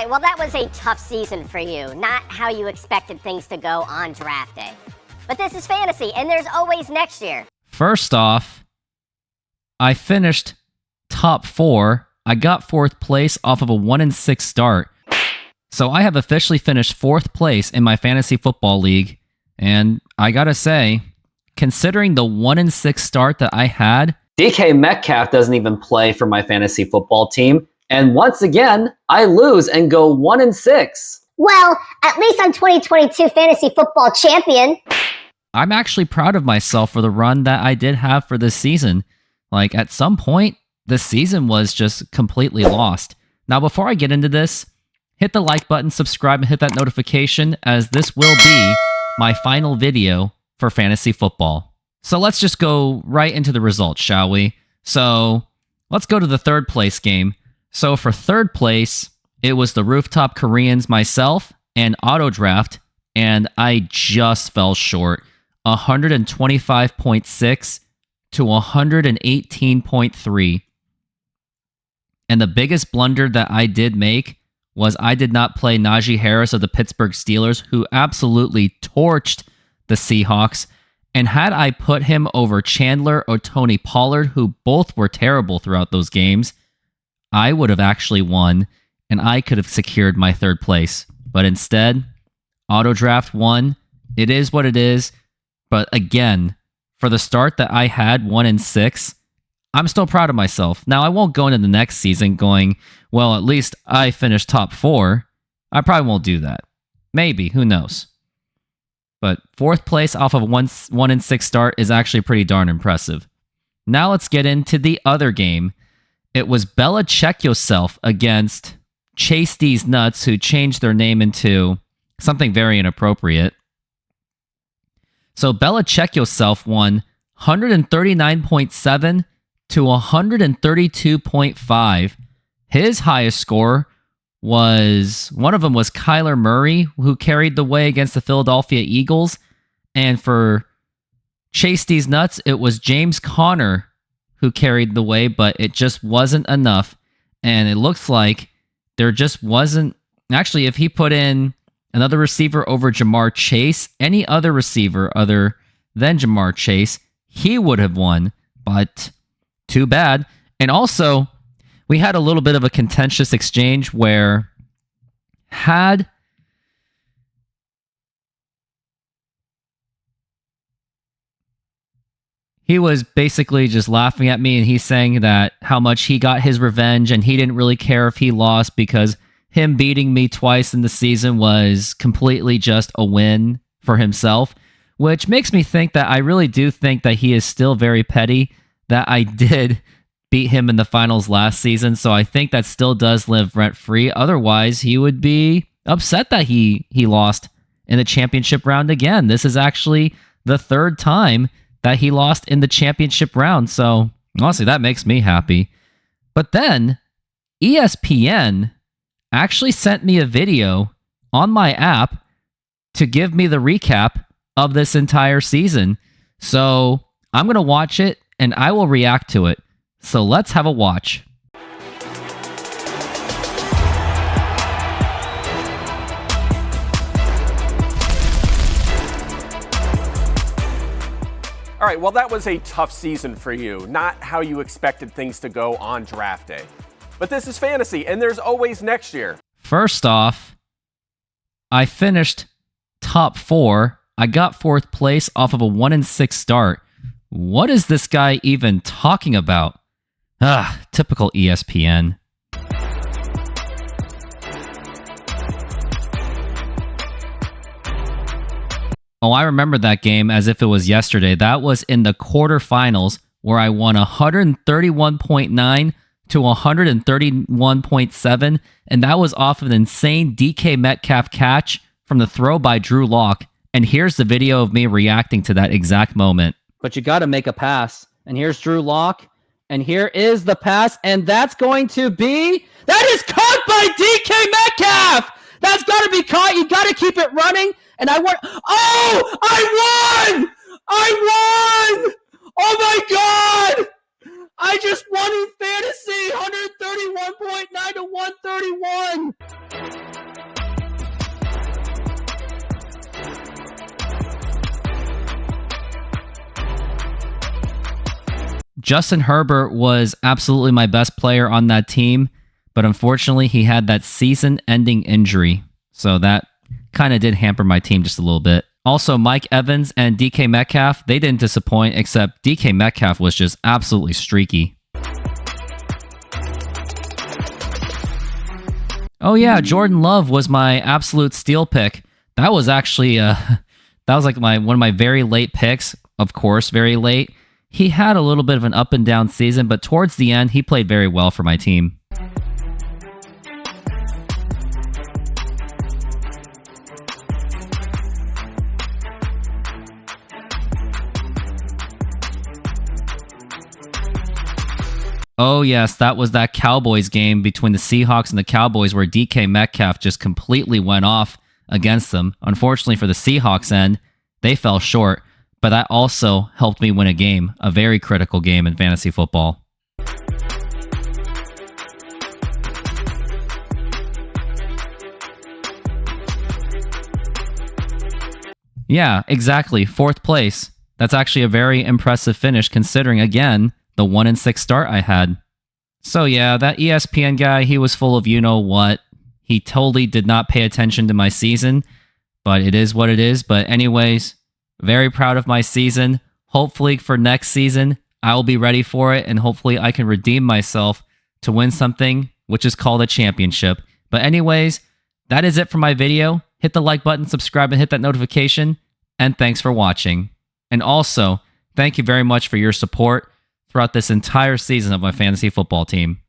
right, well, that was a tough season for you. Not how you expected things to go on draft day. But this is fantasy, and there's always next year. First off, I finished top 4. I got 4th place off of a 1-6 start. So I have officially finished 4th place in my fantasy football league. And I gotta say, considering the 1-6 start that I had, DK Metcalf doesn't even play for my fantasy football team. And once again, I lose and go 1-6. Well, at least I'm 2022 fantasy football champion. I'm actually proud of myself for the run that I did have for this season. Like, at some point, the season was just completely lost. Now, before I get into this, hit the like button, subscribe, and hit that notification, as this will be my final video for fantasy football. So let's just go right into the results, shall we? So let's go to the 3rd place game. So for 3rd place, it was the Rooftop Koreans, myself, and Auto Draft, and I just fell short. 125.6 to 118.3. And the biggest blunder that I did make was I did not play Najee Harris of the Pittsburgh Steelers, who absolutely torched the Seahawks. And had I put him over Chandler or Tony Pollard, who both were terrible throughout those games, I would have actually won, and I could have secured my 3rd place. But instead, Auto Draft won. It is what it is. But again, for the start that I had, 1-6, I'm still proud of myself. Now, I won't go into the next season going, well, at least I finished top 4. I probably won't do that. Maybe, who knows? But 4th place off of a 1-6 start is actually pretty darn impressive. Now let's get into the other game. It was Bella Check Yourself against Chase These Nuts, who changed their name into something very inappropriate. So Bella Check Yourself won 139.7 to 132.5. His highest score was, one of them was Kyler Murray, who carried the way against the Philadelphia Eagles. And for Chase These Nuts, it was James Conner who carried the way, but it just wasn't enough. And it looks like there just wasn't... Actually, if he put in another receiver over Jamar Chase, any other receiver other than Jamar Chase, he would have won. But too bad. And also, we had a little bit of a contentious exchange where he was basically just laughing at me, and he's saying that how much he got his revenge and he didn't really care if he lost because him beating me twice in the season was completely just a win for himself, which makes me think that I really do think that he is still very petty, that I did beat him in the finals last season. So I think that still does live rent-free. Otherwise, he would be upset that he lost in the championship round again. This is actually the 3rd time that he lost in the championship round. So honestly, that makes me happy. But then ESPN actually sent me a video on my app to give me the recap of this entire season. So I'm going to watch it and I will react to it. So let's have a watch. All right, well, that was a tough season for you. Not how you expected things to go on draft day. But this is fantasy, and there's always next year. First off, I finished top 4. I got 4th place off of a 1-6 start. What is this guy even talking about? Typical ESPN. Oh, I remember that game as if it was yesterday. That was in the quarterfinals where I won 131.9 to 131.7, and that was off of an insane DK Metcalf catch from the throw by Drew Lock. And here's the video of me reacting to that exact moment. But you got to make a pass. And here's Drew Lock. And here is the pass. And that's going to be... That is caught by DK Metcalf! That's got to be caught. You got to keep it running. And I won. Oh! I won! I won! Oh my God! I just won in fantasy, 131.9 to 131. Justin Herbert was absolutely my best player on that team, but unfortunately he had that season-ending injury, so that kind of did hamper my team just a little bit. Also, Mike Evans and DK Metcalf, they didn't disappoint, except DK Metcalf was just absolutely streaky. Oh yeah, Jordan Love was my absolute steal pick. That was actually that was like one of my very late picks, of course, very late. He had a little bit of an up and down season, but towards the end, he played very well for my team. Oh yes, that was that Cowboys game between the Seahawks and the Cowboys where DK Metcalf just completely went off against them. Unfortunately for the Seahawks end, they fell short, but that also helped me win a game, a very critical game in fantasy football. Yeah, exactly. 4th place. That's actually a very impressive finish considering, again, the 1-6 start I had. So yeah, that ESPN guy, he was full of you-know-what. He totally did not pay attention to my season, but it is what it is. But anyways, very proud of my season. Hopefully for next season, I will be ready for it, and hopefully I can redeem myself to win something, which is called a championship. But anyways, that is it for my video. Hit the like button, subscribe, and hit that notification. And thanks for watching. And also, thank you very much for your support throughout this entire season of my fantasy football team.